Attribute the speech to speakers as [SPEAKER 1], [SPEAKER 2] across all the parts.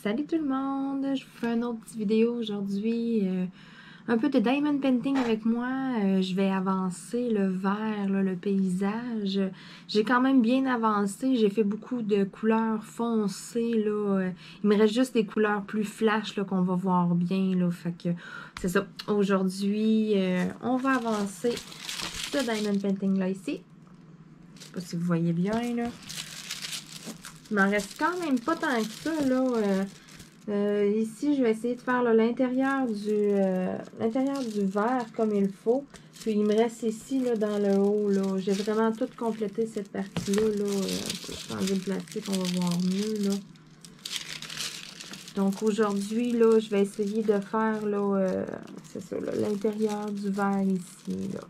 [SPEAKER 1] Salut tout le monde, je vous fais une autre petite vidéo aujourd'hui, un peu de diamond painting avec moi. Je vais avancer le vert, là, le paysage. J'ai quand même bien avancé, j'ai fait beaucoup de couleurs foncées, là. Il me reste juste des couleurs plus flash qu'on va voir bien, là. Fait que c'est ça. Aujourd'hui, on va avancer ce diamond painting là ici. Je sais pas si vous voyez bien là. Il m'en reste quand même pas tant que ça là. Ici, je vais essayer de faire l'intérieur du verre comme il faut. Puis il me reste ici, là, dans le haut, là. J'ai vraiment tout complété cette partie-là. Là. Je vais changer le plastique, on va voir mieux, là. Donc aujourd'hui, là, je vais essayer de faire, là, c'est ça, l'intérieur du verre ici, là.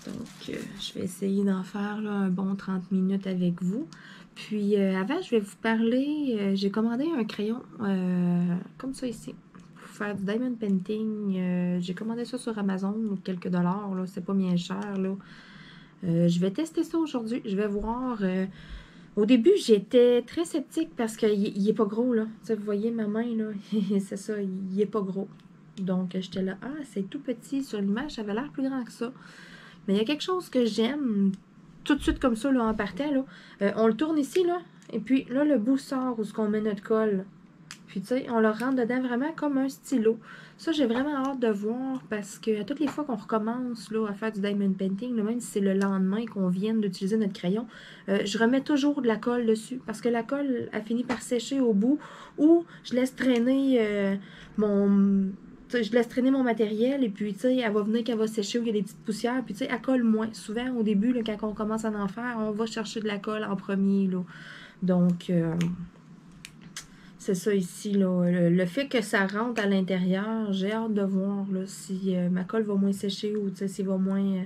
[SPEAKER 1] Donc, je vais essayer d'en faire là, un bon 30 minutes avec vous. Puis, avant, je vais vous parler, j'ai commandé un crayon comme ça ici, pour faire du diamond painting. J'ai commandé ça sur Amazon, quelques dollars, là, c'est pas bien cher, là. Je vais tester ça aujourd'hui, je vais voir. Au début, j'étais très sceptique parce qu'il est pas gros, là. Tu sais, vous voyez ma main, là, c'est ça, il est pas gros. Donc, j'étais là, ah, c'est tout petit sur l'image, ça avait l'air plus grand que ça. Mais il y a quelque chose que j'aime tout de suite comme ça, là, en partant, là. On le tourne ici, là. Et puis là, le bout sort où ce qu'on met notre colle. Puis, tu sais, on le rentre dedans vraiment comme un stylo. Ça, j'ai vraiment hâte de voir parce que à toutes les fois qu'on recommence, là, à faire du diamond painting, là, même si c'est le lendemain qu'on vienne d'utiliser notre crayon, je remets toujours de la colle dessus parce que la colle a fini par sécher au bout ou je laisse traîner je laisse traîner mon matériel et puis, tu sais, elle va venir qu'elle va sécher où il y a des petites poussières. Puis, tu sais, elle colle moins. Souvent, au début, là, quand on commence à en faire, on va chercher de la colle en premier, là. Donc, c'est ça ici, là. Le fait que ça rentre à l'intérieur, j'ai hâte de voir là, si ma colle va moins sécher ou, tu sais, s'il va moins...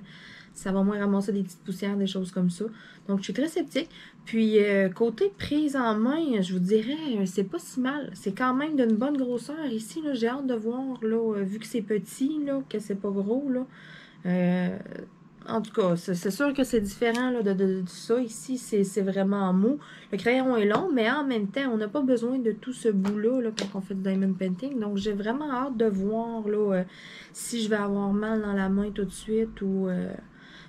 [SPEAKER 1] ça va moins ramasser des petites poussières, des choses comme ça. Donc, je suis très sceptique. Puis, côté prise en main, je vous dirais, c'est pas si mal. C'est quand même d'une bonne grosseur ici. J'ai hâte de voir, là, vu que c'est petit, là, que c'est pas gros, là. En tout cas, c'est sûr que c'est différent là, de ça. Ici, c'est vraiment mou. Le crayon est long, mais en même temps, on n'a pas besoin de tout ce bout-là là, quand on fait du diamond painting. Donc, j'ai vraiment hâte de voir là, si je vais avoir mal dans la main tout de suite ou...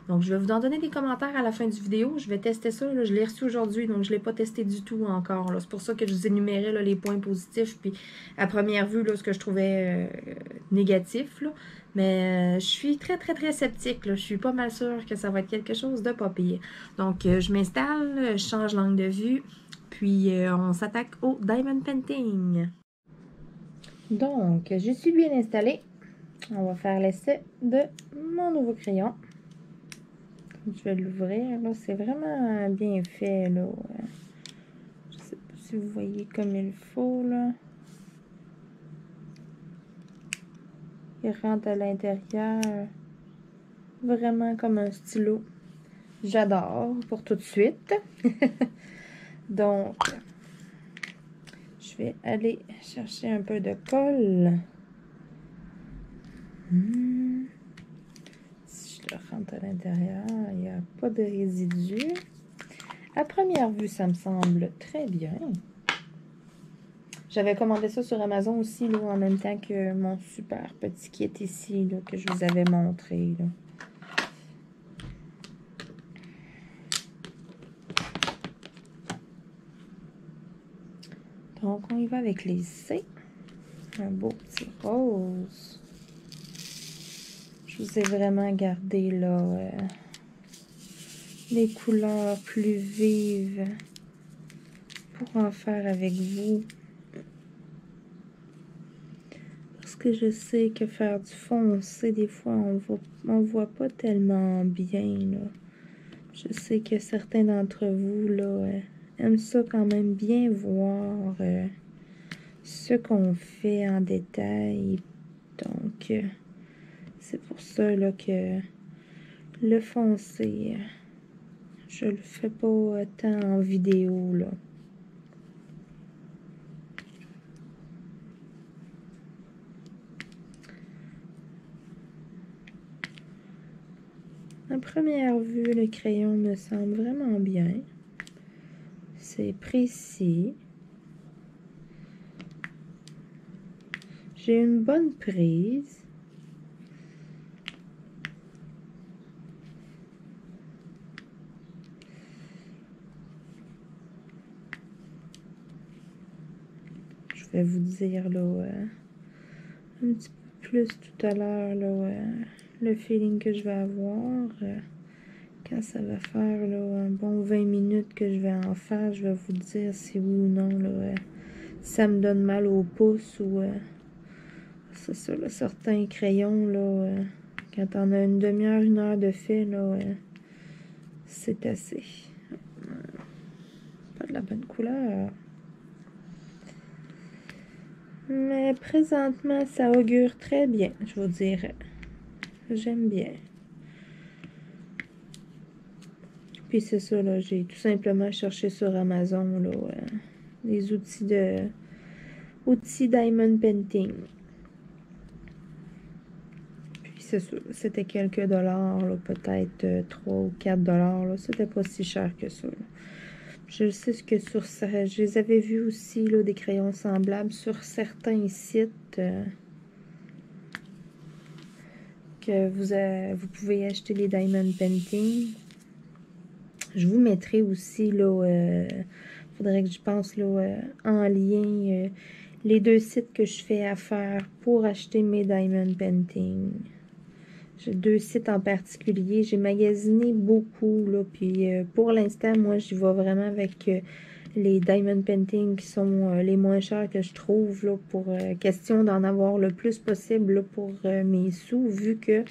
[SPEAKER 1] Donc, je vais vous en donner des commentaires à la fin du vidéo. Je vais tester ça. Là. Je l'ai reçu aujourd'hui, donc je ne l'ai pas testé du tout encore. C'est pour ça que je vous énumérais là, les points positifs. Puis, à première vue, là, ce que je trouvais négatif. Là. Mais je suis très, très, très sceptique. Là. Je suis pas mal sûre que ça va être quelque chose de pas pire. Donc, je m'installe, je change l'angle de vue. Puis, on s'attaque au diamond painting. Donc, je suis bien installée. On va faire l'essai de mon nouveau crayon. Je vais l'ouvrir, là, c'est vraiment bien fait, là. Je sais pas si vous voyez comme il faut, là. Il rentre à l'intérieur, vraiment comme un stylo. J'adore, pour tout de suite. Donc, je vais aller chercher un peu de colle. Si je le rentre à l'intérieur, il n'y a pas de résidus. À première vue, ça me semble très bien. J'avais commandé ça sur Amazon aussi, là, en même temps que mon super petit kit ici, là, que je vous avais montré, là. Donc, on y va avec les C. Un beau petit rose. Je vous ai vraiment gardé, là, les couleurs plus vives pour en faire avec vous. Parce que je sais que faire du foncé, des fois, on voit pas tellement bien, là. Je sais que certains d'entre vous, là, aiment ça quand même bien voir ce qu'on fait en détail. Donc, c'est pour ça, là, que le foncé, je le fais pas tant en vidéo, là. À première vue, le crayon me semble vraiment bien. assez précis. J'ai une bonne prise. Je vais vous dire là, un petit peu plus tout à l'heure là, le feeling que je vais avoir. Quand ça va faire là, un bon 20 minutes que je vais en faire, je vais vous dire si oui ou non là, ça me donne mal au pouce ou c'est ça, là, certains crayons là, quand on a une demi-heure, une heure de fait là, c'est assez. Pas de la bonne couleur. Mais présentement, ça augure très bien, je vous dirais. J'aime bien. Puis c'est ça, là, j'ai tout simplement cherché sur Amazon, là, les outils Diamond Painting. Puis c'est ça, c'était quelques dollars, là, peut-être 3 ou 4 dollars, là, c'était pas si cher que ça, là. Je sais que sur ça, je les avais vus aussi, là, des crayons semblables sur certains sites que vous pouvez acheter les Diamond Painting. Je vous mettrai aussi, là, faudrait que je pense, là, en lien, les deux sites que je fais affaire pour acheter mes Diamond Painting. J'ai deux sites en particulier. J'ai magasiné beaucoup, là, puis pour l'instant, moi, j'y vais vraiment avec les Diamond Painting qui sont les moins chers que je trouve, là, pour question d'en avoir le plus possible, là, pour mes sous, vu que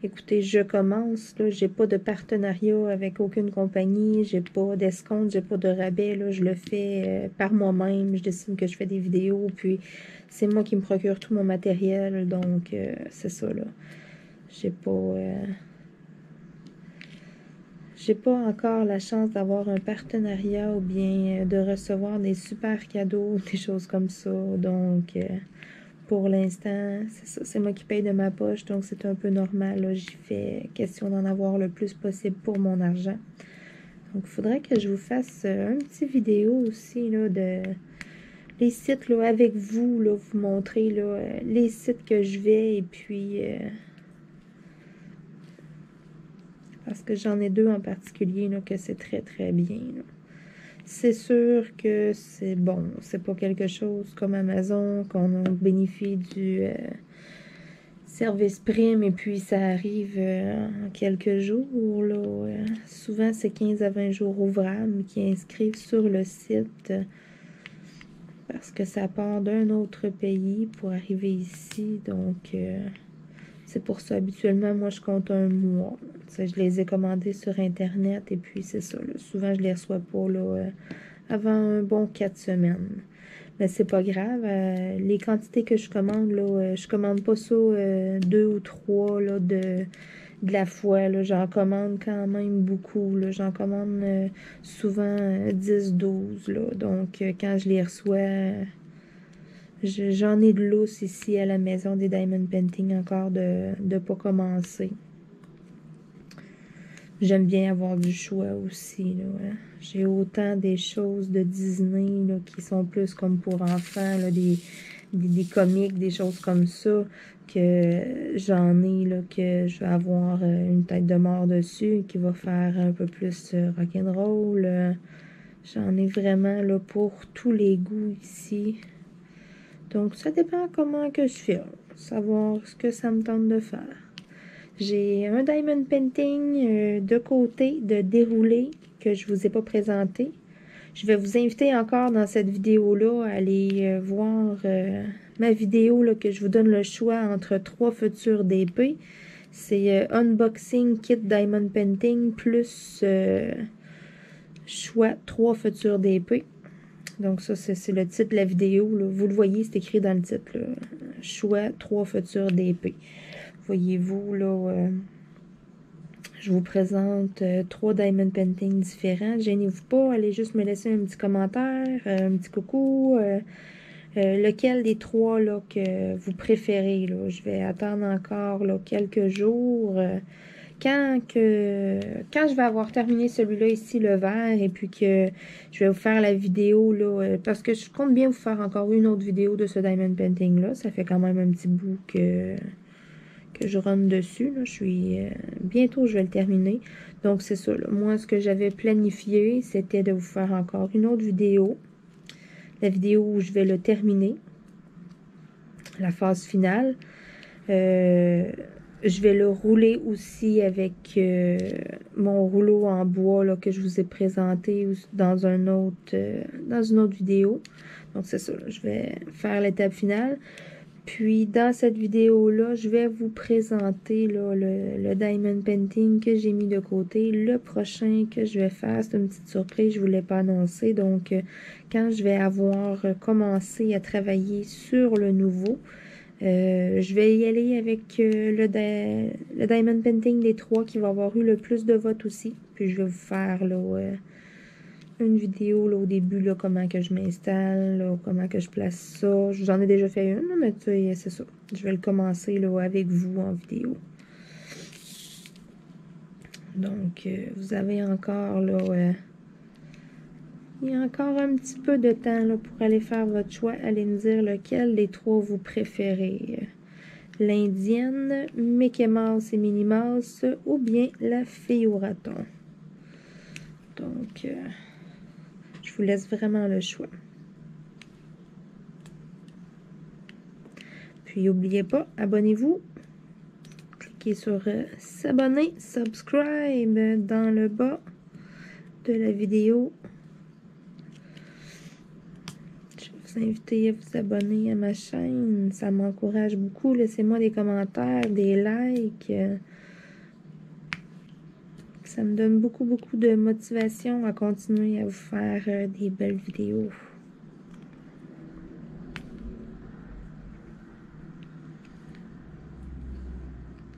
[SPEAKER 1] écoutez, je commence, là, j'ai pas de partenariat avec aucune compagnie, j'ai pas d'escompte, j'ai pas de rabais, là, je le fais par moi-même, je décide que je fais des vidéos, puis c'est moi qui me procure tout mon matériel, donc c'est ça, là. J'ai pas encore la chance d'avoir un partenariat ou bien de recevoir des super cadeaux, des choses comme ça, donc pour l'instant, c'est ça, c'est moi qui paye de ma poche, donc c'est un peu normal. J'y fais question d'en avoir le plus possible pour mon argent. Donc, il faudrait que je vous fasse un petit vidéo aussi là, de les sites là, avec vous, là, vous montrer là, les sites que je vais et puis parce que j'en ai deux en particulier là, que c'est très très bien. Là. C'est sûr que c'est bon, c'est pas quelque chose comme Amazon qu'on bénéficie du service prime et puis ça arrive en quelques jours. Là, souvent, c'est 15 à 20 jours ouvrables qui inscrivent sur le site parce que ça part d'un autre pays pour arriver ici. Donc, c'est pour ça, habituellement, moi, je compte un mois. T'sais, je les ai commandés sur Internet et puis c'est ça. Là, souvent, je les reçois pas là, avant un bon 4 semaines. Mais c'est pas grave. Les quantités que je commande, là, je commande pas ça 2 ou 3 là, de la fois. J'en commande quand même beaucoup. J'en commande souvent 10, 12. Là. Donc, quand je les reçois, j'en ai de lousse ici à la maison des Diamond Painting encore de pas commencer. J'aime bien avoir du choix aussi. J'ai autant des choses de Disney là, qui sont plus comme pour enfants, là, des comics, des choses comme ça, que j'en ai là, que je vais avoir une tête de mort dessus, qui va faire un peu plus rock'n'roll. J'en ai vraiment là, pour tous les goûts ici. Donc, ça dépend comment que je fais. Savoir ce que ça me tente de faire. J'ai un Diamond Painting de côté, de déroulé, que je ne vous ai pas présenté. Je vais vous inviter encore dans cette vidéo-là à aller voir ma vidéo là, que je vous donne le choix entre 3 futures d'épée. C'est Unboxing Kit Diamond Painting plus choix 3 futures d'épée. Donc ça, c'est le titre de la vidéo. Là. Vous le voyez, c'est écrit dans le titre. Là. Choix 3 futures d'épée. Voyez-vous, là, je vous présente 3 Diamond Paintings différents. Gênez-vous pas, allez juste me laisser un petit commentaire, un petit coucou. Lequel des 3 là, que vous préférez. Là. Je vais attendre encore là, quelques jours quand je vais avoir terminé celui-là ici, le vert, et puis que je vais vous faire la vidéo, là, parce que je compte bien vous faire encore une autre vidéo de ce diamond painting-là. Ça fait quand même un petit bout que je rentre dessus. Là. Bientôt, je vais le terminer. Donc, c'est ça. Là. Moi, ce que j'avais planifié, c'était de vous faire encore une autre vidéo. La vidéo où je vais le terminer. La phase finale. Je vais le rouler aussi avec mon rouleau en bois là, que je vous ai présenté dans une autre vidéo. Donc, c'est ça. Là, je vais faire l'étape finale. Puis, dans cette vidéo-là, je vais vous présenter là, le diamond painting que j'ai mis de côté. Le prochain que je vais faire, c'est une petite surprise, je ne vous l'ai pas annoncé. Donc, quand je vais avoir commencé à travailler sur le nouveau, je vais y aller avec le diamond painting des 3 qui va avoir eu le plus de votes aussi. Puis, je vais vous faire là, une vidéo là, au début, là, comment que je m'installe, comment que je place ça. Je vous en ai déjà fait une, là, mais tu sais, c'est ça. Je vais le commencer là, avec vous en vidéo. Donc, vous avez encore, là, il y a encore un petit peu de temps là, pour aller faire votre choix. Allez me dire lequel des 3 vous préférez. L'Indienne, Mickey Mouse et Minnie Mouse, ou bien la fille au raton. Donc, je vous laisse vraiment le choix. Puis, n'oubliez pas, abonnez-vous. Cliquez sur s'abonner, subscribe dans le bas de la vidéo. Je vais vous inviter à vous abonner à ma chaîne. Ça m'encourage beaucoup. Laissez-moi des commentaires, des likes. Ça me donne beaucoup, beaucoup de motivation à continuer à vous faire des belles vidéos.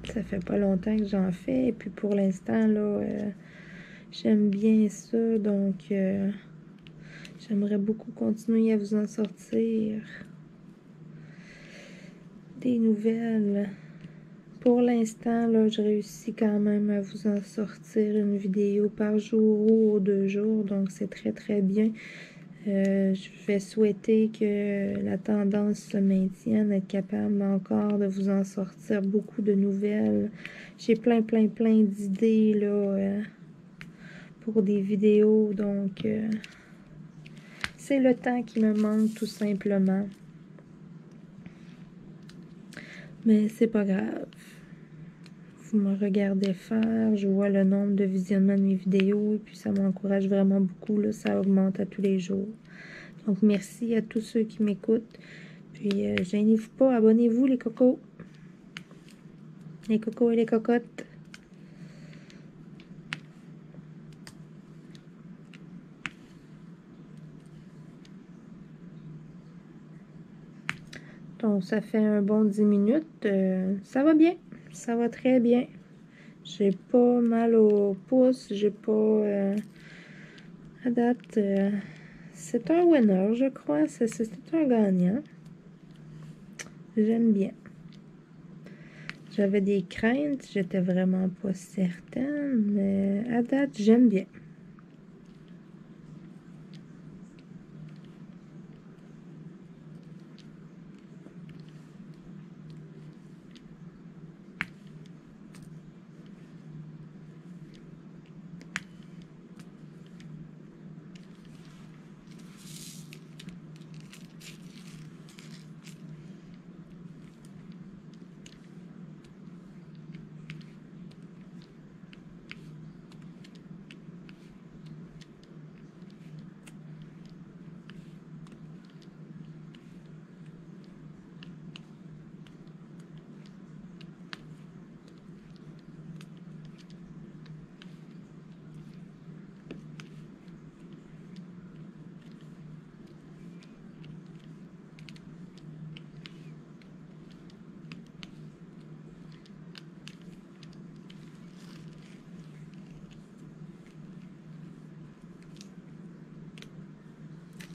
[SPEAKER 1] Ça fait pas longtemps que j'en fais. Et puis pour l'instant, là, j'aime bien ça. Donc, j'aimerais beaucoup continuer à vous en sortir des nouvelles. Pour l'instant, là, je réussis quand même à vous en sortir une vidéo par jour ou 2 jours. Donc, c'est très, très bien. Je vais souhaiter que la tendance se maintienne, être capable encore de vous en sortir beaucoup de nouvelles. J'ai plein d'idées là pour des vidéos, donc c'est le temps qui me manque tout simplement. Mais c'est pas grave. Vous me regardez faire, je vois le nombre de visionnements de mes vidéos et puis ça m'encourage vraiment beaucoup, là, ça augmente à tous les jours. Donc, merci à tous ceux qui m'écoutent. Puis, gênez-vous pas, abonnez-vous les cocos. Les cocos et les cocottes. Donc, ça fait un bon 10 minutes. Ça va bien. Ça va très bien. J'ai pas mal au pouce. J'ai pas... à date, c'est un winner, je crois. C'est un gagnant. J'aime bien. J'avais des craintes. J'étais vraiment pas certaine. Mais à date, j'aime bien.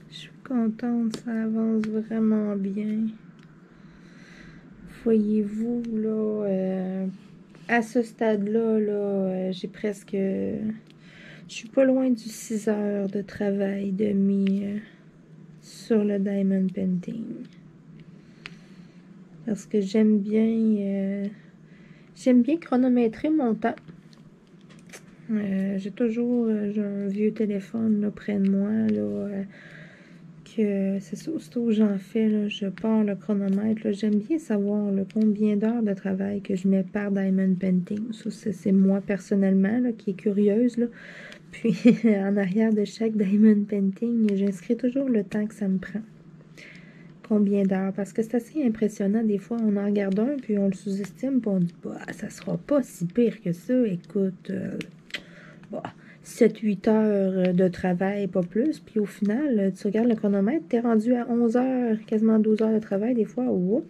[SPEAKER 1] Je suis contente, ça avance vraiment bien. Voyez-vous, là, à ce stade-là, j'ai presque... je suis pas loin du 6 heures de travail de mis sur le diamond painting. Parce que j'aime bien chronométrer mon temps. J'ai toujours j'ai un vieux téléphone là, près de moi, là, que c'est ça, aussitôt que j'en fais, là, je pars le chronomètre. J'aime bien savoir là, combien d'heures de travail que je mets par diamond painting. Ça, c'est moi personnellement là, qui est curieuse. Là. Puis en arrière de chaque diamond painting, j'inscris toujours le temps que ça me prend. Combien d'heures? Parce que c'est assez impressionnant. Des fois, on en regarde un, puis on le sous-estime, puis on dit, bah, ça sera pas si pire que ça. Écoute, bah, 7-8 heures de travail, pas plus. Puis au final, tu regardes le chronomètre, tu es rendu à 11 heures, quasiment 12 heures de travail. Des fois, oups!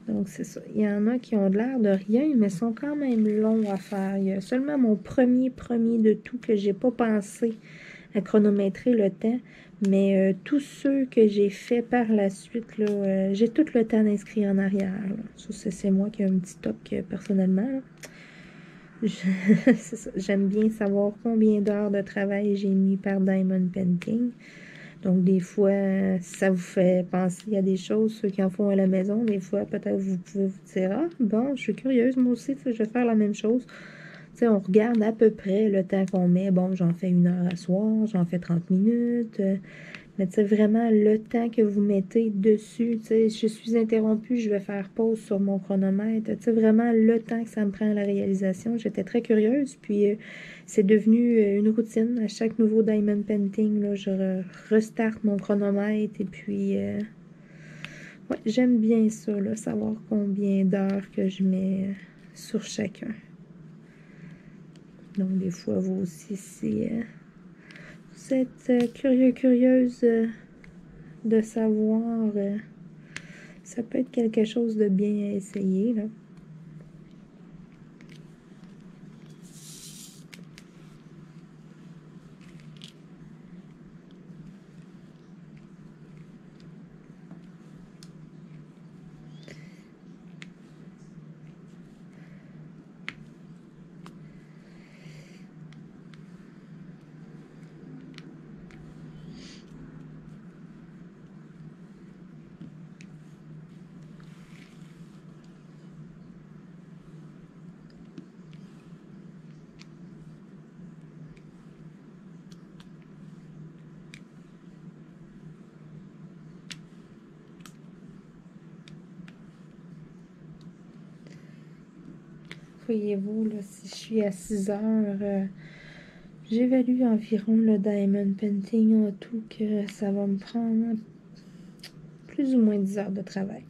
[SPEAKER 1] Donc, c'est ça. Il y en a qui ont de l'air de rien, mais sont quand même longs à faire. Il y a seulement mon premier de tout que j'ai pas pensé à chronométrer le temps. Mais tous ceux que j'ai fait par la suite, là, j'ai tout le temps inscrit en arrière. Là. Ça, c'est moi qui ai un petit toc personnellement. Là. J'aime bien savoir combien d'heures de travail j'ai mis par diamond painting. Donc, des fois, ça vous fait penser à des choses, ceux qui en font à la maison. Des fois, peut-être vous pouvez vous dire, ah, bon, je suis curieuse, moi aussi, je vais faire la même chose. T'sais, on regarde à peu près le temps qu'on met. Bon, j'en fais 1 heure à soir, j'en fais 30 minutes. Mais tu sais, vraiment, le temps que vous mettez dessus, tu sais, je suis interrompue, je vais faire pause sur mon chronomètre. Tu sais, vraiment, le temps que ça me prend à la réalisation. J'étais très curieuse, puis c'est devenu une routine. À chaque nouveau diamond painting, là, je restarte mon chronomètre, et puis, ouais, j'aime bien ça, là, savoir combien d'heures que je mets sur chacun. Donc, des fois, vous aussi, si vous êtes curieuse de savoir, ça peut être quelque chose de bien à essayer, là. Voyez-vous, là, si je suis à 6 heures, j'évalue environ le diamond painting en tout que ça va me prendre plus ou moins 10 heures de travail.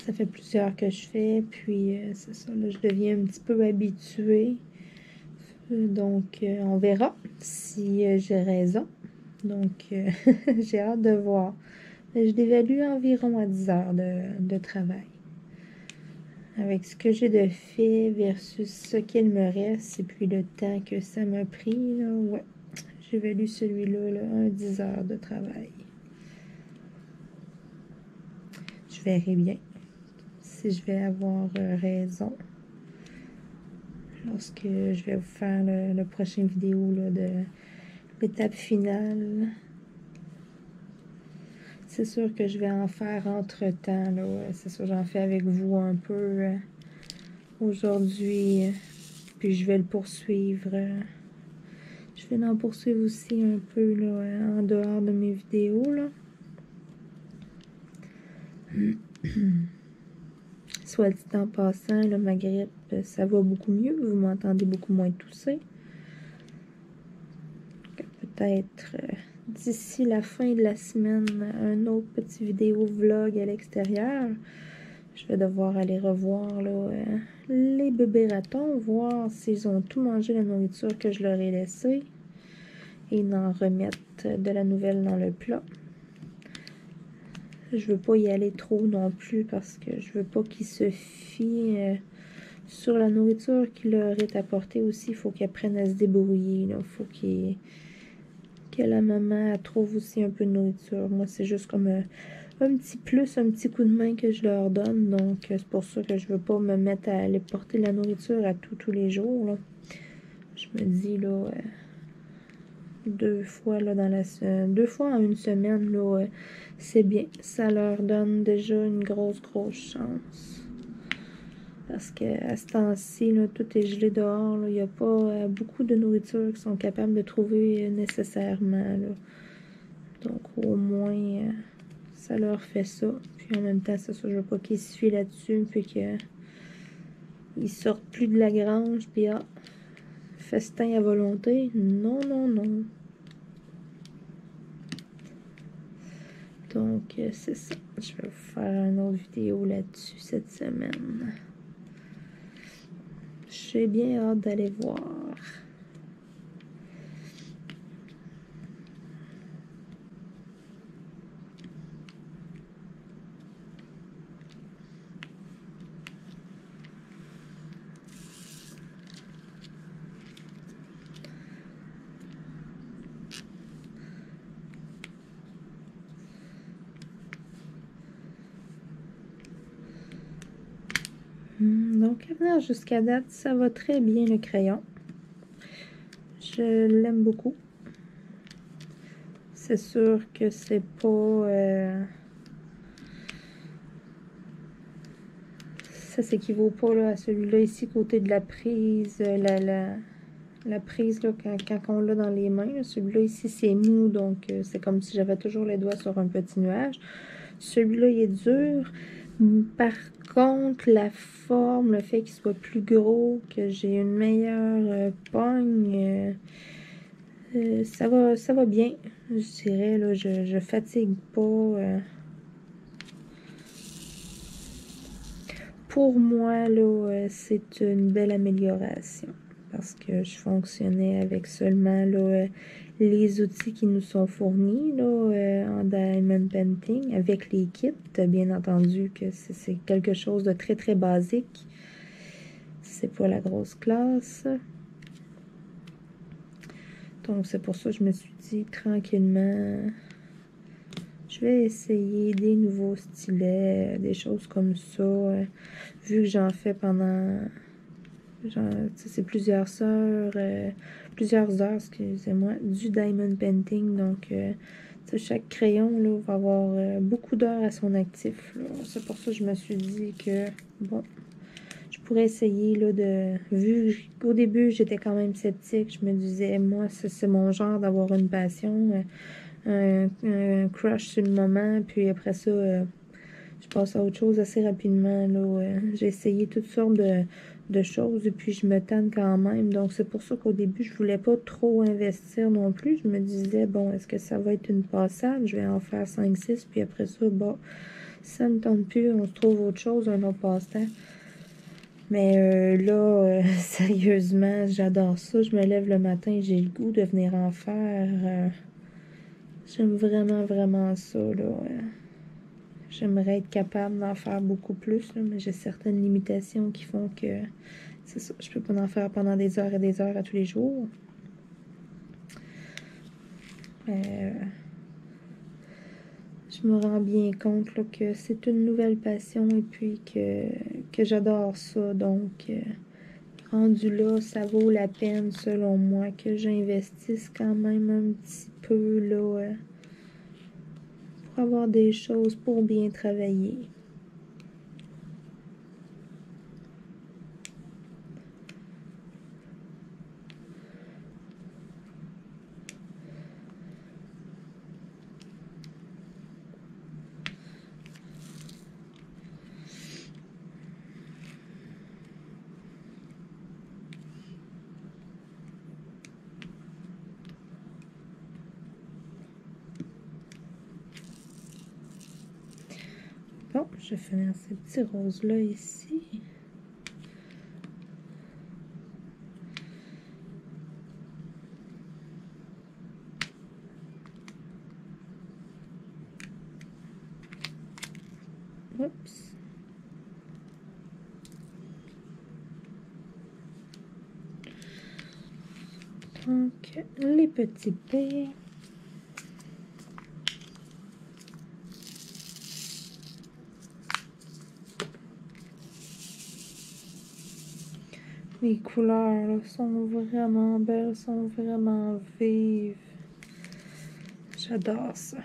[SPEAKER 1] Ça fait plusieurs que je fais, puis c'est ça, là, je deviens un petit peu habituée. Donc, on verra si j'ai raison. Donc, j'ai hâte de voir. Je l'évalue environ à 10 heures de travail. Avec ce que j'ai de fait versus ce qu'il me reste et puis le temps que ça m'a pris, là, ouais, j'évalue celui-là, là, un 10 heures de travail. Je verrai bien si je vais avoir raison lorsque je vais vous faire le prochain vidéo là, de l'étape finale. C'est sûr que je vais en faire entre-temps, là. C'est sûr, j'en fais avec vous un peu aujourd'hui. Puis je vais le poursuivre. Je vais en poursuivre aussi un peu, là, en dehors de mes vidéos, là. Soit dit en passant, là, ma grippe, ça va beaucoup mieux. Vous m'entendez beaucoup moins tousser. Peut-être d'ici la fin de la semaine, un autre petit vidéo vlog à l'extérieur. Je vais devoir aller revoir là, les bébés ratons, voir s'ils ont tout mangé la nourriture que je leur ai laissée et en remettre de la nouvelle dans le plat. Je veux pas y aller trop non plus parce que je veux pas qu'ils se fient sur la nourriture qui leur est apportée aussi. Il faut qu'ils apprennent à se débrouiller. Il faut que la maman trouve aussi un peu de nourriture. Moi, c'est juste comme un petit plus, un petit coup de main que je leur donne. Donc, c'est pour ça que je veux pas me mettre à aller porter de la nourriture à tous les jours, là. Je me dis, là, 2 fois, là, dans 2 fois en une semaine, là, c'est bien. Ça leur donne déjà une grosse chance. Parce qu'à ce temps-ci, là, tout est gelé dehors. Il n'y a pas beaucoup de nourriture qu'ils sont capables de trouver nécessairement, là. Donc, au moins, ça leur fait ça. Puis en même temps, c'est ça, je veux pas qu'ils se fuient là-dessus, puis qu'ils sortent plus de la grange, puis festin à volonté. Non, non, non. Donc, c'est ça. Je vais vous faire une autre vidéo là-dessus cette semaine. J'ai bien hâte d'aller voir. Donc, jusqu'à date, ça va très bien le crayon. Je l'aime beaucoup. C'est sûr que c'est pas... ça s'équivaut pas là, à celui-là ici, côté de la prise. La prise, là, quand on l'a dans les mains. Celui-là ici, c'est mou, donc c'est comme si j'avais toujours les doigts sur un petit nuage. Celui-là, il est dur. Par contre, la forme, le fait qu'il soit plus gros, que j'ai une meilleure pogne, ça va bien. Je dirais, là, je fatigue pas. Pour moi, là, c'est une belle amélioration. Parce que je fonctionnais avec seulement là, les outils qui nous sont fournis là, en Diamond Painting, avec les kits. Bien entendu que c'est quelque chose de très, très basique. C'est pas la grosse classe. Donc, c'est pour ça que je me suis dit, tranquillement, je vais essayer des nouveaux stylets, des choses comme ça, vu que j'en fais pendant... c'est plusieurs heures, excusez-moi, du diamond painting. Donc, chaque crayon là, va avoir beaucoup d'heures à son actif. C'est pour ça que je me suis dit que, bon, je pourrais essayer là, vu qu'au début, j'étais quand même sceptique. Je me disais, moi, c'est mon genre d'avoir une passion, un crush sur le moment, puis après ça... je passe à autre chose assez rapidement. J'ai essayé toutes sortes de choses et puis je me tanne quand même. Donc, c'est pour ça qu'au début, je voulais pas trop investir non plus. Je me disais, bon, est-ce que ça va être une passade? Je vais en faire 5-6, puis après ça, bon, ça me tente plus. On se trouve autre chose, un autre passe-temps. Mais là, sérieusement, j'adore ça. Je me lève le matin, j'ai le goût de venir en faire. J'aime vraiment, vraiment ça, là. J'aimerais être capable d'en faire beaucoup plus, là, mais j'ai certaines limitations qui font que c'est ça, je peux pas en faire pendant des heures et des heures à tous les jours. Je me rends bien compte là, que c'est une nouvelle passion et puis que j'adore ça. Donc, rendu là, ça vaut la peine, selon moi, que j'investisse quand même un petit peu là, pour avoir des choses pour bien travailler. Bon, je vais finir ces petits roses-là ici. Oups. Donc, les petits pets. Les couleurs là, sont vraiment belles, sont vraiment vives. J'adore ça.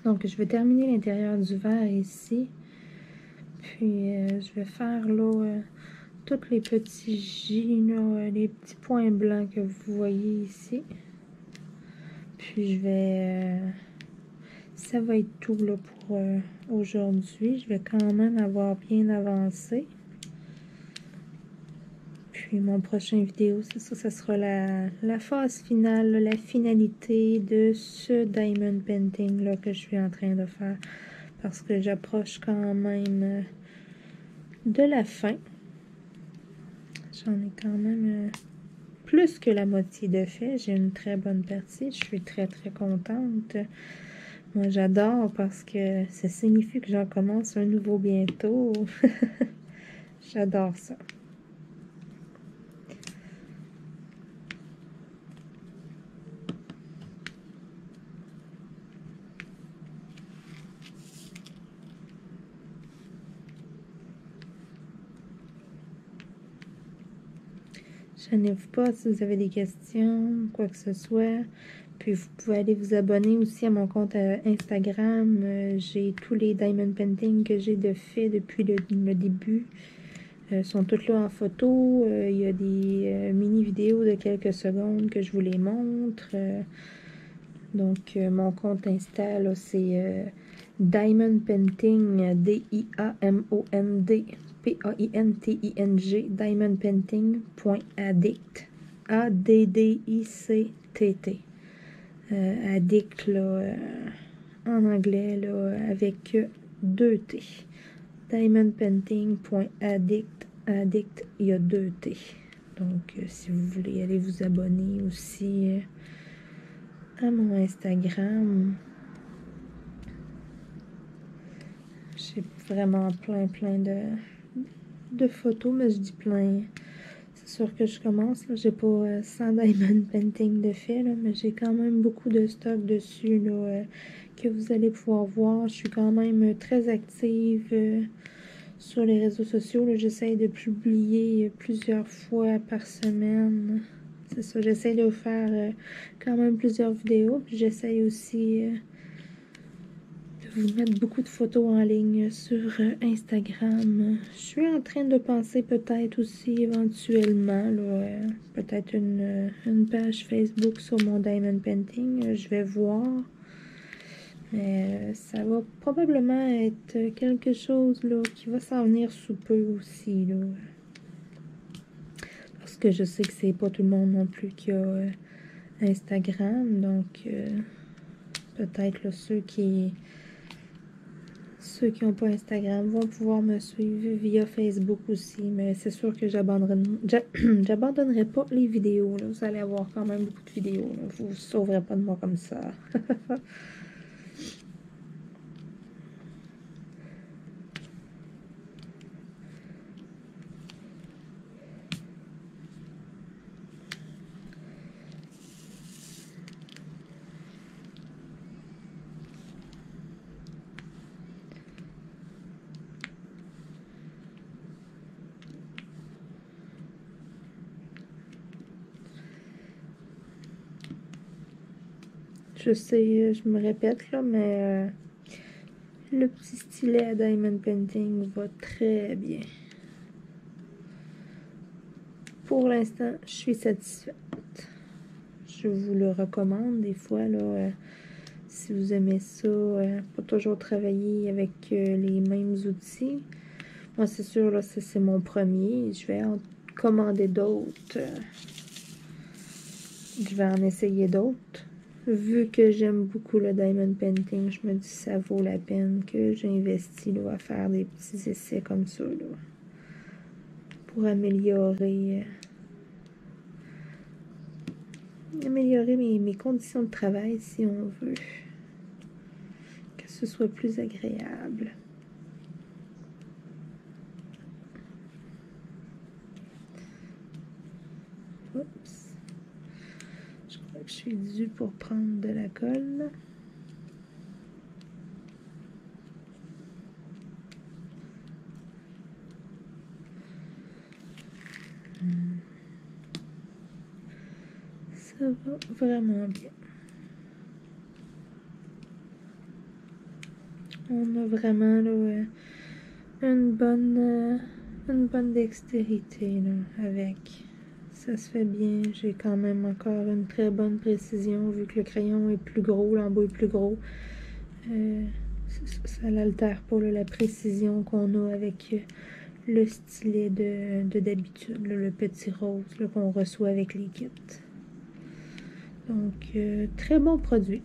[SPEAKER 1] Donc, je vais terminer l'intérieur du verre ici. Puis, je vais faire là, tous les petits J, là, les petits points blancs que vous voyez ici. Puis, je vais... ça va être tout là, pour aujourd'hui. Je vais quand même avoir bien avancé. Puis, mon prochain vidéo, c'est ça, ça sera la phase finale, la finalité de ce diamond painting là, que je suis en train de faire. Parce que j'approche quand même de la fin. J'en ai quand même plus que la moitié de fait. J'ai une très bonne partie. Je suis très, très contente. Moi, j'adore parce que ça signifie que j'en commence un nouveau bientôt. J'adore ça. Gênez-vous pas si vous avez des questions, quoi que ce soit. Puis vous pouvez aller vous abonner aussi à mon compte Instagram. J'ai tous les diamond paintings que j'ai de fait depuis le début. Sont toutes là en photo. Il y a des mini vidéos de quelques secondes que je vous les montre. Donc mon compte Insta, c'est Diamond Painting, D-I-A-M-O-N-D P-A-I-N-T-I-N-G, diamondpainting.addict. A-D-D-I-C-T-T. Addict, là, en anglais, là, avec 2 T. Diamondpainting.addict. Addict, il y a 2 T. Donc, si vous voulez aller vous abonner aussi à mon Instagram, j'ai vraiment plein de photos, mais je dis plein. C'est sûr que je commence, là, j'ai pas 100 diamond painting de fait, là, mais j'ai quand même beaucoup de stock dessus, là, que vous allez pouvoir voir. Je suis quand même très active sur les réseaux sociaux. J'essaie de publier plusieurs fois par semaine. C'est ça, j'essaie de faire quand même plusieurs vidéos. Puis j'essaie aussi de vous mettre beaucoup de photos en ligne sur Instagram. Je suis en train de penser peut-être aussi éventuellement, peut-être une page Facebook sur mon diamond painting. Je vais voir. Mais ça va probablement être quelque chose là, qui va s'en venir sous peu aussi. Là. Parce que je sais que c'est pas tout le monde non plus qui a Instagram. Donc peut-être là, ceux qui n'ont pas Instagram vont pouvoir me suivre via Facebook aussi. Mais c'est sûr que j'abandonnerai pas les vidéos. Là. Vous allez avoir quand même beaucoup de vidéos. Là. Vous ne sauverez pas de moi comme ça. Je sais, je me répète là, mais le petit stylet à Diamond Painting va très bien. Pour l'instant, je suis satisfaite. Je vous le recommande des fois, là, si vous aimez ça, pas toujours travailler avec les mêmes outils. Moi, c'est sûr, là, c'est mon premier. Je vais en commander d'autres. Je vais en essayer d'autres. Vu que j'aime beaucoup le diamond painting, je me dis que ça vaut la peine que j'investis à faire des petits essais comme ça là, pour améliorer mes conditions de travail si on veut, que ce soit plus agréable. Oups. Je crois que je suis due pour prendre de la colle. Ça va vraiment bien. On a vraiment là, une bonne dextérité là, avec. Ça se fait bien. J'ai quand même encore une très bonne précision vu que le crayon est plus gros, l'embout est plus gros. Ça l'altère pas là, la précision qu'on a avec le stylet de d'habitude, le petit rose qu'on reçoit avec les kits. Donc, très bon produit.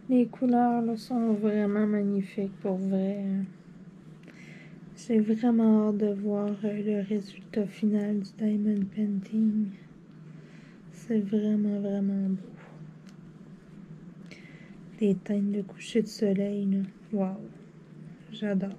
[SPEAKER 1] Les couleurs là, sont vraiment magnifiques pour vrai. J'ai vraiment hâte de voir le résultat final du Diamond Painting. C'est vraiment, vraiment beau. Les teintes de coucher de soleil, là. Wow! J'adore.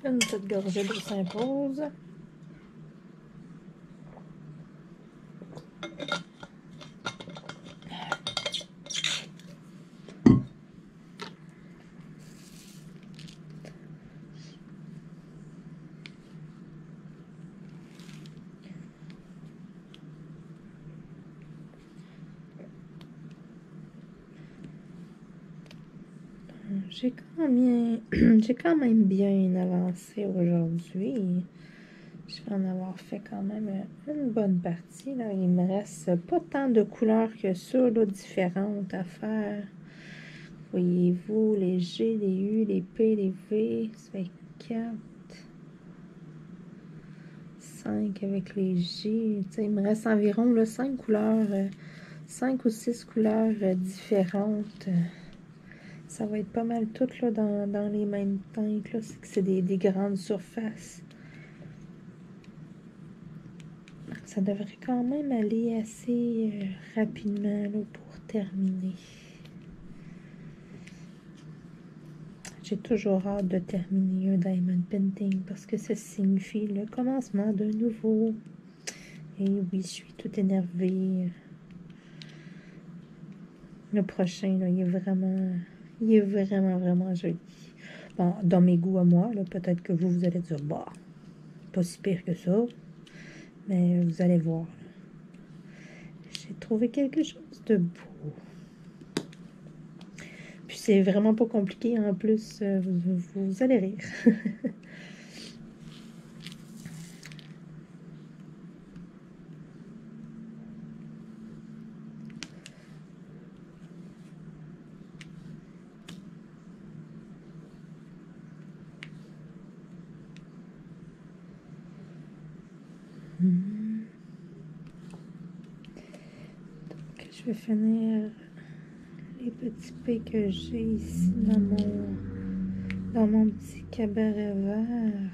[SPEAKER 1] Une petite gorgée d'eau s'impose. j'ai quand même bien avancé aujourd'hui. Je vais en avoir fait quand même une bonne partie, là. Il me reste pas tant de couleurs que ça, là, différentes à faire. Voyez-vous, les G, les U, les P, les V, ça fait 4, 5 avec les J. Tu sais, il me reste environ là, 5 couleurs, 5 ou 6 couleurs différentes. Ça va être pas mal toutes là, dans les mêmes teintes. C'est que c'est des grandes surfaces. Ça devrait quand même aller assez rapidement là, pour terminer. J'ai toujours hâte de terminer un diamond painting parce que ça signifie le commencement d'un nouveau. Et oui, je suis toute énervée. Le prochain, là, il est vraiment joli. Bon, dans mes goûts à moi, là, peut-être que vous allez dire, bah, pas si pire que ça. Mais vous allez voir. J'ai trouvé quelque chose de beau. Puis c'est vraiment pas compliqué. En plus, vous allez rire. Donc, je vais finir les petits P que j'ai ici dans mon petit cabaret vert.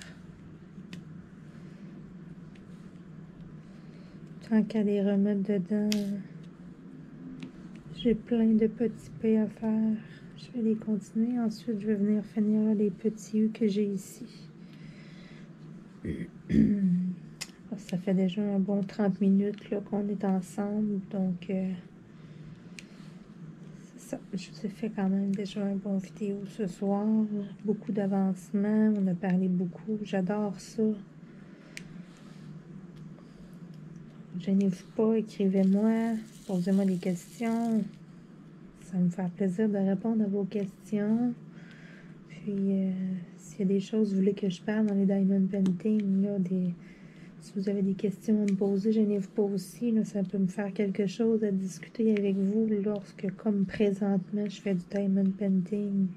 [SPEAKER 1] Tant qu'à les remettre dedans, j'ai plein de petits P à faire. Je vais les continuer. Ensuite, je vais venir finir les petits U que j'ai ici. Ça fait déjà un bon 30 minutes qu'on est ensemble. Donc, c'est ça. Je vous ai fait quand même déjà un bon vidéo ce soir. Beaucoup d'avancement. On a parlé beaucoup. J'adore ça. Gênez-vous pas, écrivez-moi, posez-moi des questions. Ça va me faire plaisir de répondre à vos questions. Puis, s'il y a des choses que vous voulez que je parle dans les diamond painting, là, si vous avez des questions à me poser, gênez-vous pas aussi. Là, ça peut me faire quelque chose à discuter avec vous lorsque, comme présentement, je fais du diamond painting.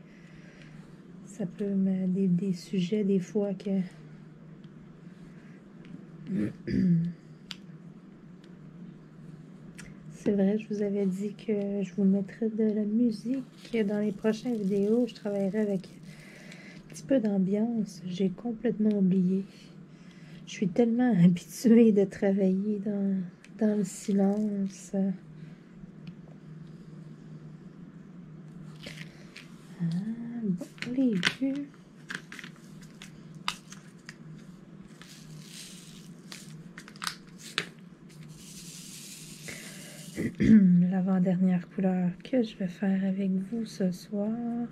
[SPEAKER 1] Ça peut me des sujets des fois que... C'est vrai, je vous avais dit que je vous mettrais de la musique dans les prochaines vidéos. Je travaillerai avec un petit peu d'ambiance. J'ai complètement oublié. Je suis tellement habituée de travailler dans le silence. Bon, les vues. L'avant-dernière couleur que je vais faire avec vous ce soir.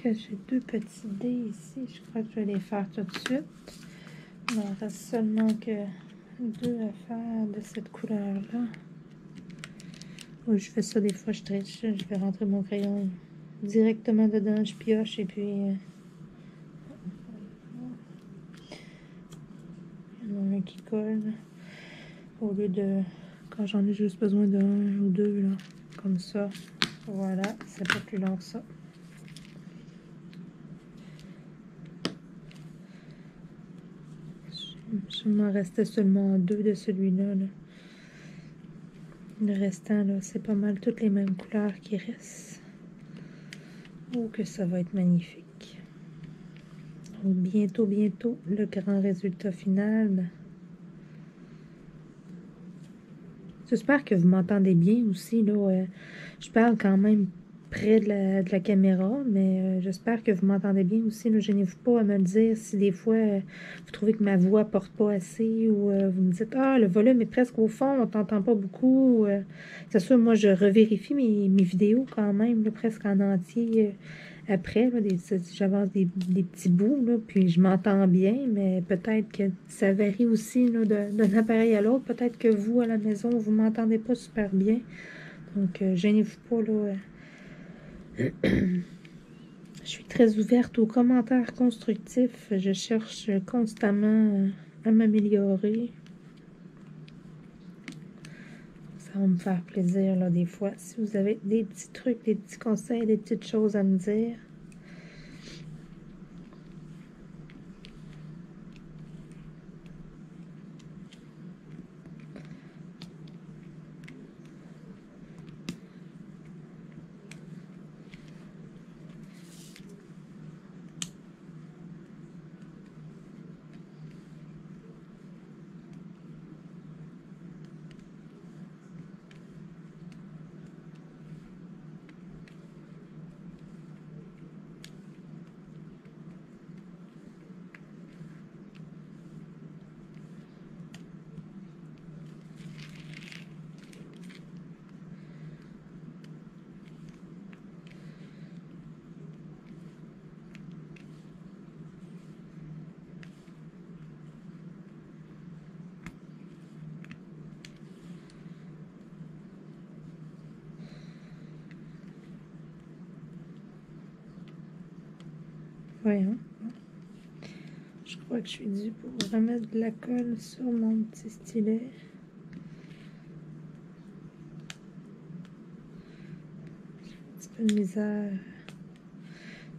[SPEAKER 1] J'ai deux petits dés ici. Je crois que je vais les faire tout de suite. Il m'en reste seulement que deux à faire de cette couleur-là. Oui, je fais ça des fois, je triche. Je vais rentrer mon crayon directement dedans, je pioche et puis... il y en a un qui colle. Au lieu de... Quand j'en ai juste besoin d'un ou deux, là. Comme ça. Voilà, c'est pas plus long que ça. Il m'en restait seulement deux de celui-là. Là. Le restant, là, c'est pas mal toutes les mêmes couleurs qui restent. Oh, que ça va être magnifique. Donc, bientôt, le grand résultat final. J'espère que vous m'entendez bien aussi, là. Je parle quand même près de la caméra, mais j'espère que vous m'entendez bien aussi. Ne gênez-vous pas à me le dire si des fois vous trouvez que ma voix porte pas assez ou vous me dites «Ah, le volume est presque au fond, on t'entend pas beaucoup». C'est sûr, moi, je revérifie mes vidéos quand même, là, presque en entier après. J'avance des petits bouts, là, puis je m'entends bien, mais peut-être que ça varie aussi là, d'un appareil à l'autre. Peut-être que vous, à la maison, vous m'entendez pas super bien. Donc, gênez-vous pas, là. Je suis très ouverte aux commentaires constructifs. Je cherche constamment à m'améliorer. Ça va me faire plaisir, là, des fois. Si vous avez des petits trucs, des petits conseils, des petites choses à me dire. Voyons. Je crois que je suis due pour remettre de la colle sur mon petit stylet. J'ai un petit peu de misère.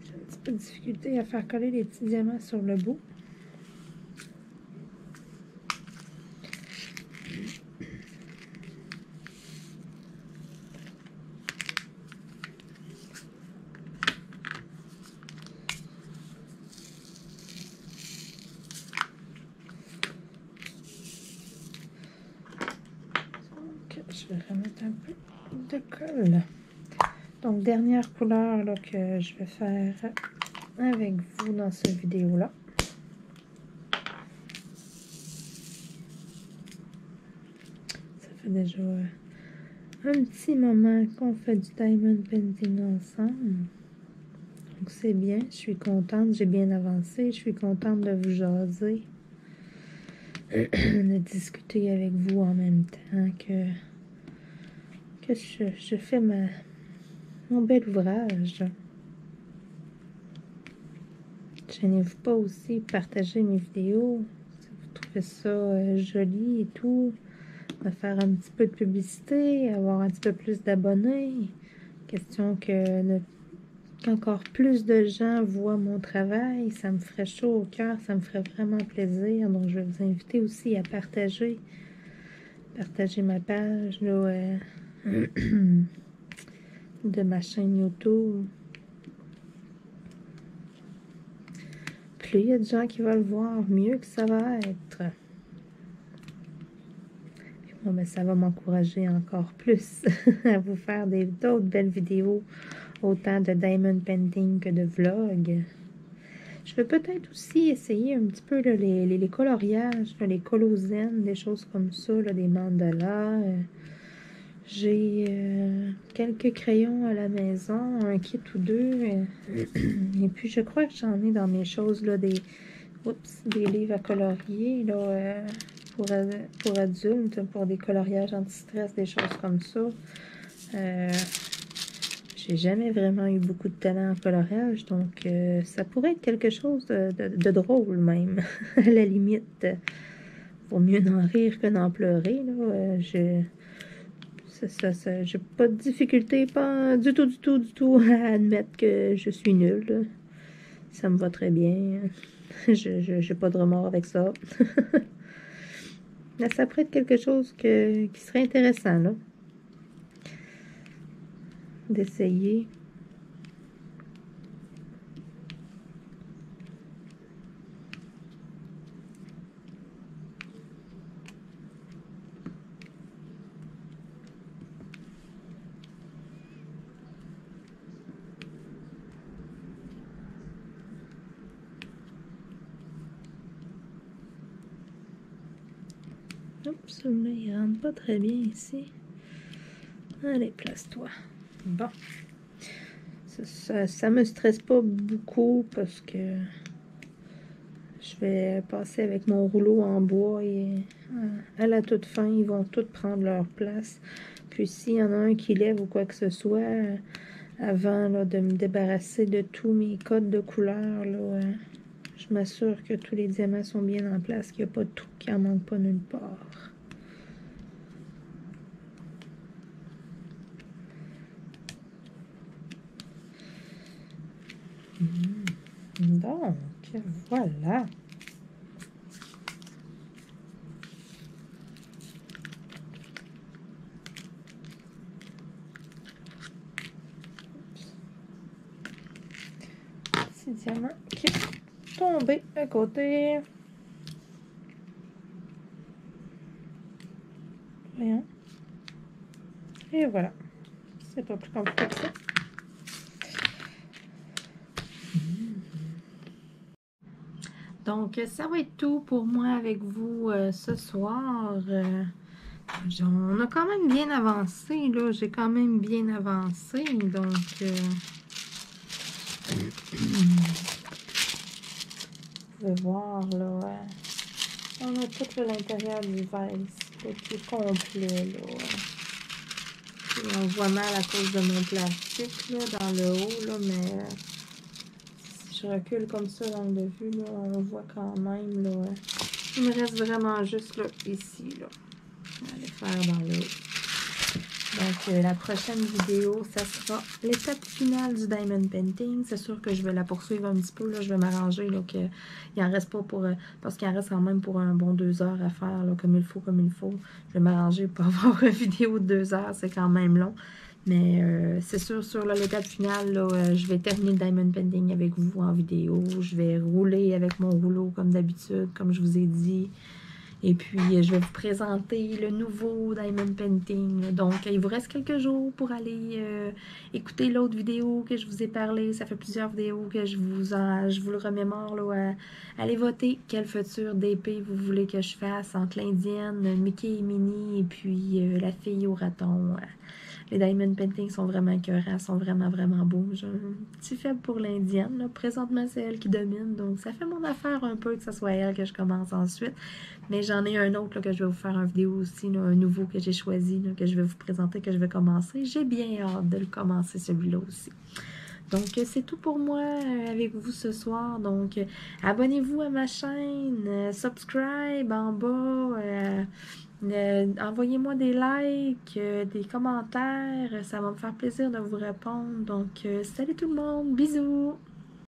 [SPEAKER 1] J'ai un petit peu de difficulté à faire coller les petits diamants sur le bout. Je vais remettre un peu de colle. Donc, dernière couleur là, que je vais faire avec vous dans cette vidéo-là. Ça fait déjà un petit moment qu'on fait du diamond painting ensemble. Donc, c'est bien. Je suis contente. J'ai bien avancé. Je suis contente de vous jaser. De discuter avec vous en même temps que je fais mon bel ouvrage. Gênez-vous pas aussi de partager mes vidéos si vous trouvez ça joli et tout. De faire un petit peu de publicité, avoir un petit peu plus d'abonnés. Question qu'encore plus de gens voient mon travail. Ça me ferait chaud au cœur, ça me ferait vraiment plaisir. Donc, je vais vous inviter aussi à partager ma page là, de ma chaîne YouTube. Plus il y a de gens qui veulent voir, mieux que ça va être. Puis bon, ben, ça va m'encourager encore plus à vous faire d'autres belles vidéos, autant de diamond painting que de vlog. Je vais peut-être aussi essayer un petit peu là, les coloriages, là, les colosènes, des choses comme ça, là, des mandalas. J'ai quelques crayons à la maison, un kit ou deux. Et puis, je crois que j'en ai dans mes choses, là, des livres à colorier, là, pour adultes, pour des coloriages anti-stress, des choses comme ça. J'ai jamais vraiment eu beaucoup de talent en coloriage, donc ça pourrait être quelque chose de drôle même, à la limite. Vaut mieux d'en rire que d'en pleurer, là. J'ai pas de difficulté, pas du tout à admettre que je suis nulle, là. Ça me va très bien. J'ai pas de remords avec ça. Mais ça pourrait être quelque chose qui serait intéressant, là. d'essayer. Oups, celui-là, il rentre pas très bien ici. Allez, place-toi. Bon. Ça me stresse pas beaucoup parce que je vais passer avec mon rouleau en bois et à la toute fin, ils vont tous prendre leur place. Puis s'il y en a un qui lève ou quoi que ce soit, avant là, de me débarrasser de tous mes codes de couleurs, là, je m'assure que tous les diamants sont bien en place, qu'il n'y a pas de trou, qu'il n'en manque pas nulle part. Donc, voilà. Petit diamant qui est tombé à côté. Voyons. Et voilà. C'est pas plus compliqué que ça. Donc, ça va être tout pour moi avec vous ce soir. On a quand même bien avancé, là. J'ai quand même bien avancé. Donc, vous pouvez voir, là. On a tout l'intérieur du verre ici, qui est complet, là. Puis on voit mal à cause de mon plastique, là, dans le haut, là, mais si je recule comme ça dans le vue, là, on voit quand même, là. Il me reste vraiment juste, là, ici, là. On va aller faire dans le haut. Donc, la prochaine vidéo, ça sera l'étape finale du Diamond Painting. C'est sûr que je vais la poursuivre un petit peu. Là, je vais m'arranger qu'il n'en reste pas pour... parce qu'il en reste quand même pour un bon 2 heures à faire, là, comme il faut, comme il faut. Je vais m'arranger pour avoir une vidéo de 2 heures. C'est quand même long. Mais c'est sûr, sur l'étape finale, là, je vais terminer le Diamond Painting avec vous en vidéo. Je vais rouler avec mon rouleau comme d'habitude, comme je vous ai dit. Et puis, je vais vous présenter le nouveau Diamond Painting. Donc, il vous reste quelques jours pour aller écouter l'autre vidéo que je vous ai parlé. Ça fait plusieurs vidéos que je vous le remémore. Là, allez voter quelle feature d'épée vous voulez que je fasse entre l'Indienne, Mickey et Minnie et puis la fille au raton. Les Diamond Paintings sont vraiment écœurants, sont vraiment, vraiment beaux. J'ai un petit faible pour l'Indienne. Présentement, c'est elle qui domine. Donc, ça fait mon affaire un peu que ce soit elle que je commence ensuite. Mais j'en ai un autre là, que je vais vous faire une vidéo aussi, là, un nouveau que j'ai choisi, là, que je vais vous présenter, que je vais commencer. J'ai bien hâte de le commencer, celui-là aussi. Donc, c'est tout pour moi avec vous ce soir. Donc, abonnez-vous à ma chaîne, subscribe en bas, envoyez-moi des likes, des commentaires. Ça va me faire plaisir de vous répondre. Donc, salut tout le monde, bisous!